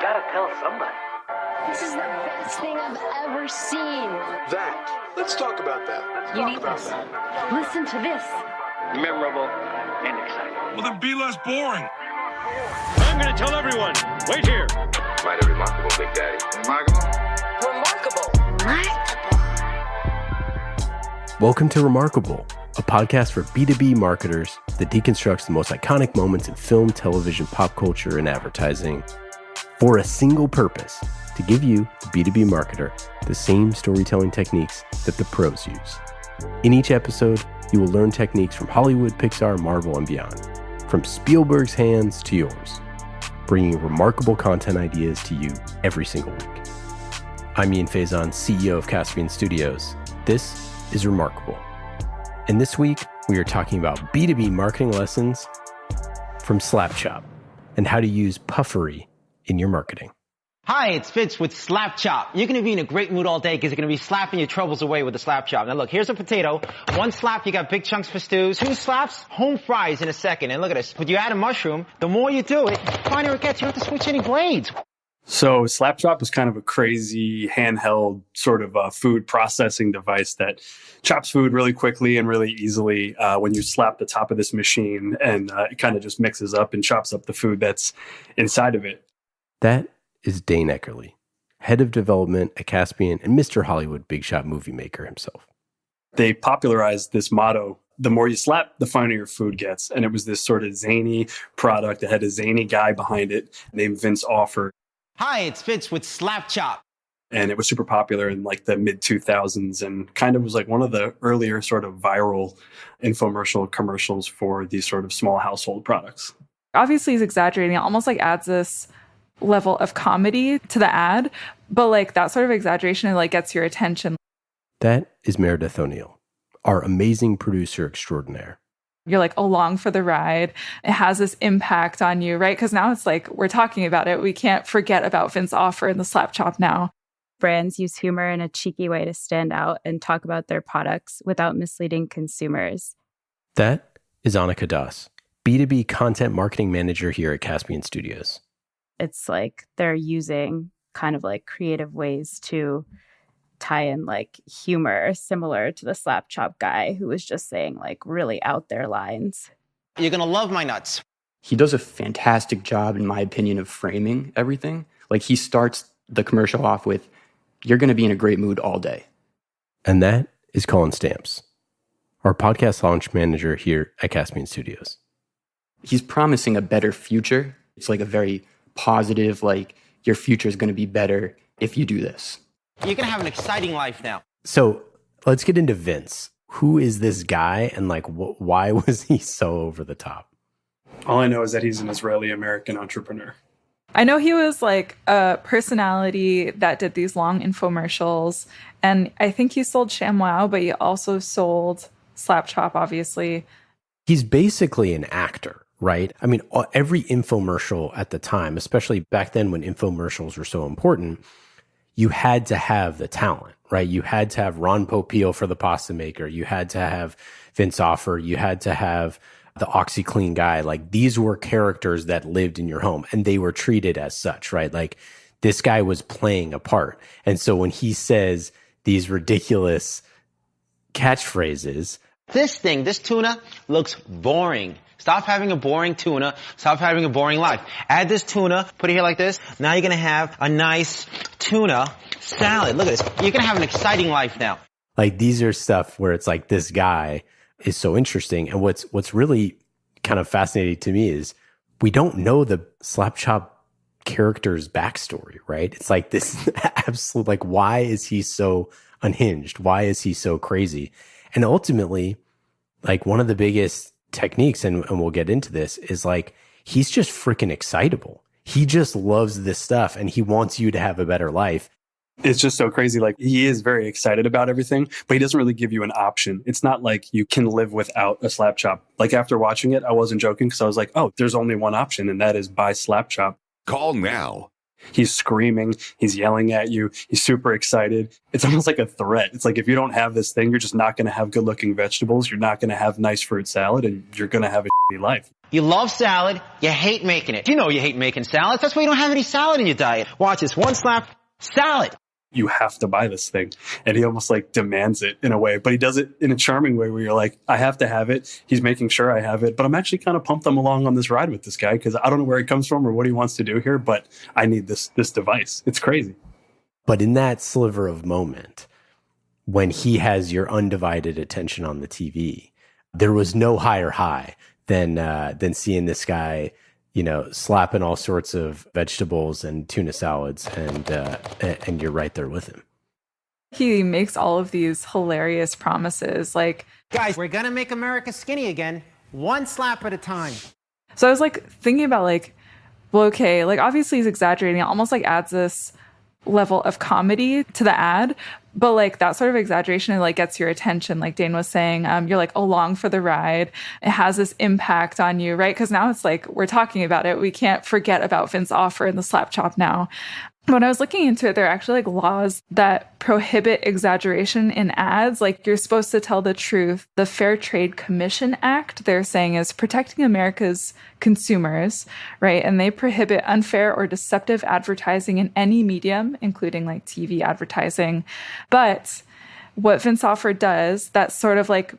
gotta tell somebody. This is the best thing I've ever seen. Let's talk about that. Listen to this. Memorable and exciting. Well, then be less boring. I'm going to tell everyone. Wait here. Mighty remarkable, Big Daddy. Remarkable. Welcome to Remarkable, a podcast for B2B marketers that deconstructs the most iconic moments in film, television, pop culture, and advertising for a single purpose: to give you, the B2B marketer, the same storytelling techniques that the pros use. In each episode, you will learn techniques from Hollywood, Pixar, Marvel, and beyond, from Spielberg's hands to yours, bringing remarkable content ideas to you every single week. I'm Ian Faison, CEO of Caspian Studios. This is Remarkable. And this week, we are talking about B2B marketing lessons from Slapchop and how to use puffery in your marketing. Hi, it's Fitz with Slapchop. You're going to be in a great mood all day because you're going to be slapping your troubles away with the Slapchop. Now look, here's a potato. One slap, you got big chunks for stews. Two slaps, home fries in a second. And look at this. When you add a mushroom, the more you do it, the finer it gets. You don't have to switch any blades. So Slapchop is kind of a crazy handheld sort of food processing device that chops food really quickly and really easily when you slap the top of this machine, and it kind of just mixes up and chops up the food that's inside of it. That is Dane Eckerly, head of development at Caspian and Mr. Hollywood big shot movie maker himself. They popularized this motto: the more you slap, the finer your food gets. And it was this sort of zany product that had a zany guy behind it named Vince Offer. Hi, it's Fitz with Slapchop. And it was super popular in like the mid 2000s and kind of was like one of the earlier sort of viral infomercial commercials for these sort of small household products. Obviously, he's exaggerating. It almost like adds this level of comedy to the ad, but like that sort of exaggeration like gets your attention. That is Meredith O'Neill, our amazing producer extraordinaire. You're like along for the ride. It has this impact on you, right? Because now it's like we're talking about it. We can't forget about Vince Offer and the Slapchop now. Brands use humor in a cheeky way to stand out and talk about their products without misleading consumers. That is Annika Das, B2B content marketing manager here at Caspian Studios. It's like they're using kind of like creative ways to tie in like humor, similar to the Slapchop guy who was just saying like really out there lines. You're going to love my nuts. He does a fantastic job, in my opinion, of framing everything. Like he starts the commercial off with, "You're going to be in a great mood all day." And that is Colin Stamps, our podcast launch manager here at Caspian Studios. He's promising a better future. It's like a very positive, like your future is going to be better if you do this. You're going to have an exciting life now. So let's get into Vince. Who is this guy and like why was he so over the top? All I know is that he's an Israeli-American entrepreneur. I know he was like a personality that did these long infomercials, and I think he sold SHAM-WOW, but he also sold Slapchop, obviously. He's basically an actor, right? I mean, every infomercial at the time, especially back then when infomercials were so important, you had to have the talent, right? You had to have Ron Popeil for the pasta maker. You had to have Vince Offer. You had to have the OxyClean guy. Like these were characters that lived in your home and they were treated as such, right? Like this guy was playing a part. And so when he says these ridiculous catchphrases, This tuna looks boring. Stop having a boring tuna. Stop having a boring life. Add this tuna, put it here like this. Now you're going to have a nice tuna salad. Look at this. You're going to have an exciting life now. like these are stuff where it's like this guy is so interesting. And what's really kind of fascinating to me is we don't know the Slapchop character's backstory, right? It's like this absolute, like, why is he so unhinged? Why is he so crazy? And ultimately, like one of the biggest techniques, and we'll get into this, is like, he's just freaking excitable. He just loves this stuff and he wants you to have a better life. It's just so crazy. Like, he is very excited about everything, but he doesn't really give you an option. It's not like you can live without a Slapchop. Like, after watching it, I wasn't joking because I was like, oh, there's only one option, and that is buy Slapchop. Call now. He's screaming, he's yelling at you, he's super excited. It's almost like a threat. It's like, if you don't have this thing, you're just not going to have good looking vegetables. You're not going to have nice fruit salad, and you're going to have a shitty life. You love salad, you hate making it. You know you hate making salads. That's why you don't have any salad in your diet. Watch this, one slap, salad. You have to buy this thing. And he almost like demands it in a way, but he does it in a charming way where you're like, I have to have it. He's making sure I have it, but I'm actually kind of pumped I'm along on this ride with this guy because I don't know where he comes from or what he wants to do here, but I need this device. It's crazy. But in that sliver of moment, when he has your undivided attention on the TV, there was no higher high than seeing this guy, you know, slapping all sorts of vegetables and tuna salads, and you're right there with him. He makes all of these hilarious promises, like, guys, we're gonna make America skinny again, one slap at a time. So I was like thinking about like, well, okay, like obviously he's exaggerating. It almost like adds this level of comedy to the ad, but like that sort of exaggeration like gets your attention. Like Dane was saying, you're like along for the ride. It has this impact on you, right? Because now it's like we're talking about it. We can't forget about Vince Offer and the slap chop now. When I was looking into it, there are actually like laws that prohibit exaggeration in ads. Like you're supposed to tell the truth. The Fair Trade Commission Act, they're saying, is protecting America's consumers, right? And they prohibit unfair or deceptive advertising in any medium, including like TV advertising. But what Vince Offer does that sort of like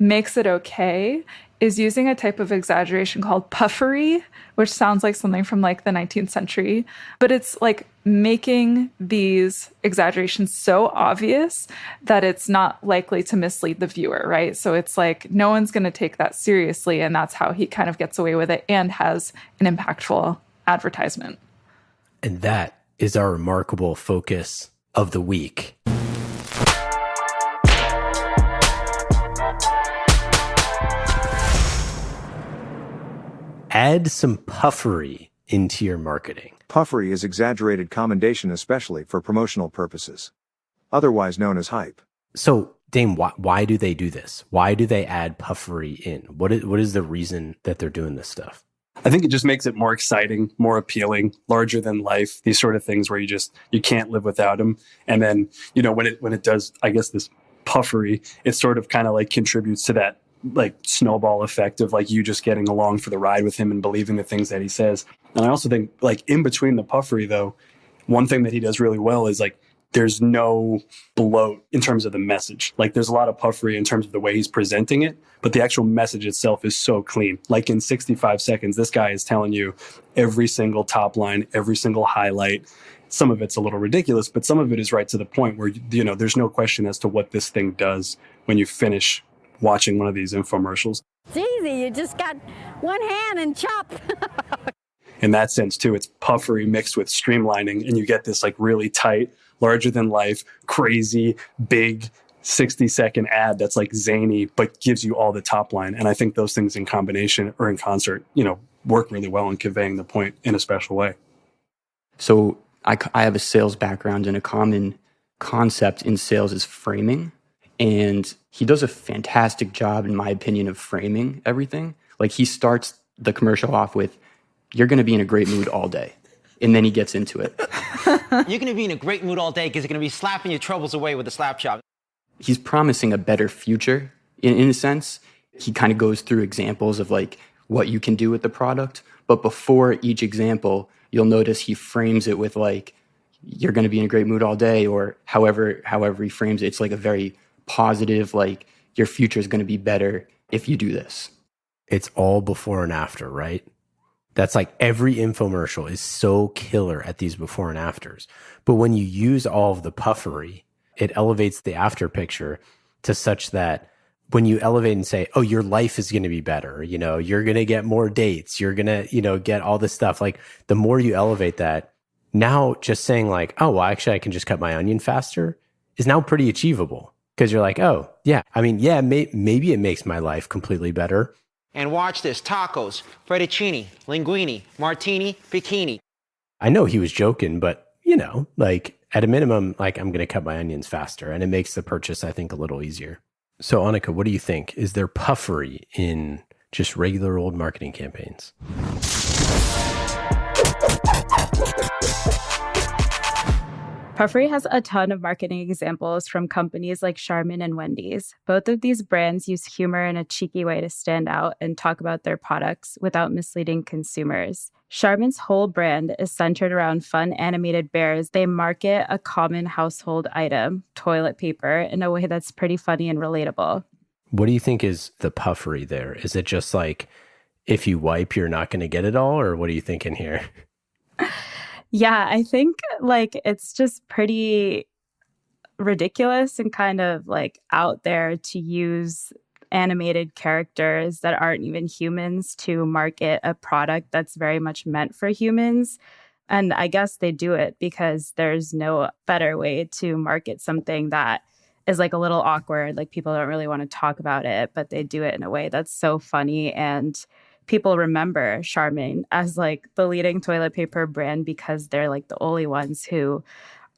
makes it okay is using a type of exaggeration called puffery, which sounds like something from like the 19th century, but it's like making these exaggerations so obvious that it's not likely to mislead the viewer, right? So it's like no one's going to take that seriously, and that's how he kind of gets away with it and has an impactful advertisement. And that is our remarkable focus of the week. Add some puffery into your marketing. Puffery is exaggerated commendation, especially for promotional purposes, otherwise known as hype. So, Dame, why do they do this? Why do they add puffery in? What is the reason that they're doing this stuff? I think it just makes it more exciting, more appealing, larger than life. These sort of things where you can't live without them. And then, you know, when it does, I guess, this puffery, it sort of kind of like contributes to that like snowball effect of like you just getting along for the ride with him and believing the things that he says. And I also think like in between the puffery though, one thing that he does really well is like there's no bloat in terms of the message. Like there's a lot of puffery in terms of the way he's presenting it, but the actual message itself is so clean. Like in 65 seconds, this guy is telling you every single top line, every single highlight. Some of it's a little ridiculous, but some of it is right to the point where, you know, there's no question as to what this thing does when you finish watching one of these infomercials. It's easy. You just got one hand and chop. In that sense, too, it's puffery mixed with streamlining, and you get this like really tight, larger than life, crazy, big 60-second ad that's like zany, but gives you all the top line. And I think those things in combination or in concert, you know, work really well in conveying the point in a special way. So I have a sales background, and a common concept in sales is framing. And he does a fantastic job, in my opinion, of framing everything. Like he starts the commercial off with, you're going to be in a great mood all day. And then he gets into it. You're going to be in a great mood all day because you're going to be slapping your troubles away with a slap chop. He's promising a better future in a sense. He kind of goes through examples of like what you can do with the product. But before each example, you'll notice he frames it with like, you're going to be in a great mood all day, or however he frames it. It's like a very positive, like your future is going to be better if you do this. It's all before and after, right? That's like every infomercial is so killer at these before and afters. But when you use all of the puffery, it elevates the after picture to such that when you elevate and say, oh, your life is going to be better, you know, you're going to get more dates, you're going to, you know, get all this stuff. Like the more you elevate that, now just saying like, oh, well, actually I can just cut my onion faster is now pretty achievable. Because you're like, oh, yeah. I mean, yeah, maybe it makes my life completely better. And watch this. Tacos, fettuccine, linguine, martini, bikini. I know he was joking, but, you know, like at a minimum, like I'm going to cut my onions faster. And it makes the purchase, I think, a little easier. So, Annika, what do you think? Is there puffery in just regular old marketing campaigns? Puffery has a ton of marketing examples from companies like Charmin and Wendy's. Both of these brands use humor in a cheeky way to stand out and talk about their products without misleading consumers. Charmin's whole brand is centered around fun animated bears. They market a common household item, toilet paper, in a way that's pretty funny and relatable. What do you think is the puffery there? Is it just like, if you wipe, you're not going to get it all? Or what are you thinking here? Yeah, I think like it's just pretty ridiculous and kind of like out there to use animated characters that aren't even humans to market a product that's very much meant for humans. And I guess they do it because there's no better way to market something that is like a little awkward. Like people don't really want to talk about it, but they do it in a way that's so funny. And people remember Charmin as like the leading toilet paper brand because they're like the only ones who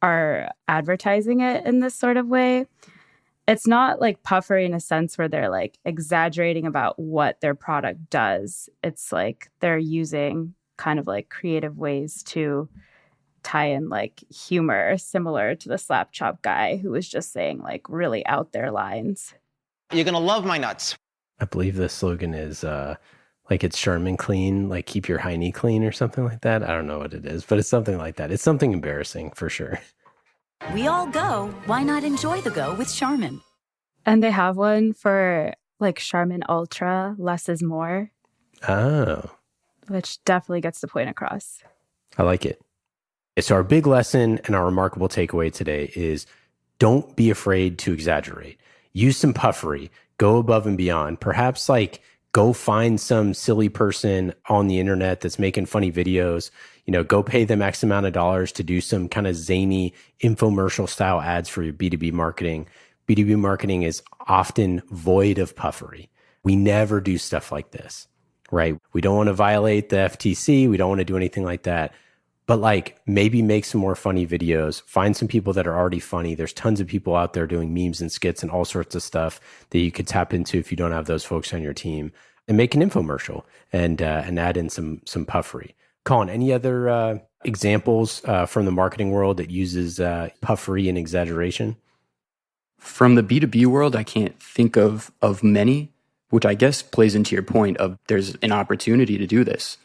are advertising it in this sort of way. It's not like puffery in a sense where they're like exaggerating about what their product does. It's like they're using kind of like creative ways to tie in like humor, similar to the slap chop guy who was just saying like really out there lines. You're going to love my nuts. I believe the slogan is like it's Charmin clean, like keep your hiney clean or something like that. I don't know what it is, but it's something like that. It's something embarrassing for sure. We all go. Why not enjoy the go with Charmin? And they have one for like Charmin Ultra, less is more. Oh. Which definitely gets the point across. I like it. So our big lesson and our remarkable takeaway today is don't be afraid to exaggerate. Use some puffery. Go above and beyond. Perhaps like go find some silly person on the internet that's making funny videos. You know, go pay them X amount of dollars to do some kind of zany infomercial style ads for your B2B marketing. B2B marketing is often void of puffery. We never do stuff like this, right? We don't want to violate the FTC. We don't want to do anything like that. But like maybe make some more funny videos, find some people that are already funny. There's tons of people out there doing memes and skits and all sorts of stuff that you could tap into if you don't have those folks on your team, and make an infomercial and add in some puffery. Colin, any other examples from the marketing world that uses puffery and exaggeration? From the B2B world, I can't think of many, which I guess plays into your point of there's an opportunity to do this.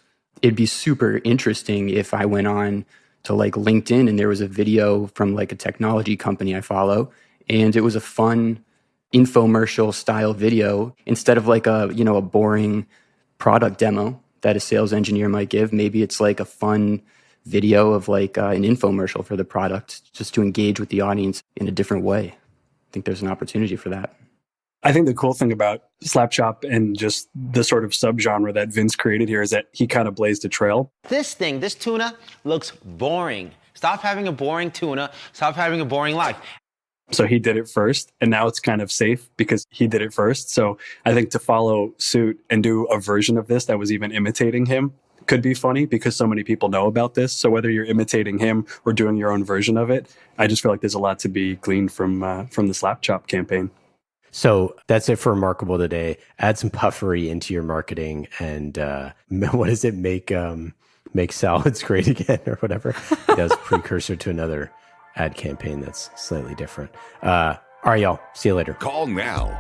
It'd be super interesting if I went on to like LinkedIn and there was a video from like a technology company I follow, and it was a fun infomercial style video instead of like a boring product demo that a sales engineer might give. Maybe it's like a fun video of like an infomercial for the product just to engage with the audience in a different way. I think there's an opportunity for that. I think the cool thing about Slapchop and just the sort of subgenre that Vince created here is that he kind of blazed a trail. This tuna looks boring. Stop having a boring tuna. Stop having a boring life. So he did it first, and now it's kind of safe because he did it first. So I think to follow suit and do a version of this that was even imitating him could be funny because so many people know about this. So whether you're imitating him or doing your own version of it, I just feel like there's a lot to be gleaned from the Slapchop campaign. So that's it for Remarkable today. Add some puffery into your marketing and what does it make salads great again or whatever. That was a precursor to another ad campaign that's slightly different. All right, y'all. See you later. Call now.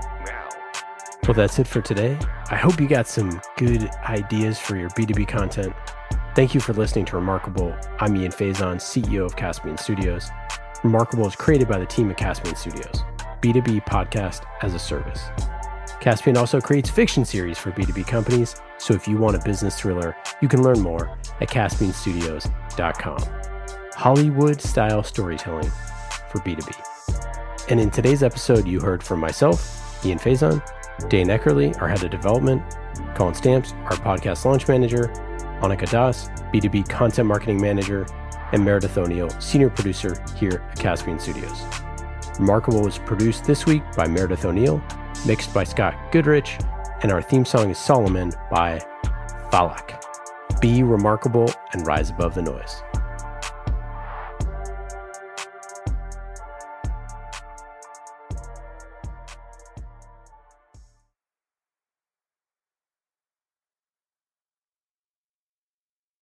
Well, that's it for today. I hope you got some good ideas for your B2B content. Thank you for listening to Remarkable. I'm Ian Faison, CEO of Caspian Studios. Remarkable is created by the team at Caspian Studios. B2B podcast as a service. Caspian also creates fiction series for B2B companies, so if you want a business thriller, you can learn more at caspianstudios.com. Hollywood-style storytelling for B2B. And in today's episode, you heard from myself, Ian Faison, Dane Eckerly, our head of development, Colin Stamps, our podcast launch manager, Annika Das, B2B content marketing manager, and Meredith O'Neill, senior producer here at Caspian Studios. Remarkable was produced this week by Meredith O'Neill, mixed by Scott Goodrich, and our theme song is Solomon by Falak. Be remarkable and rise above the noise.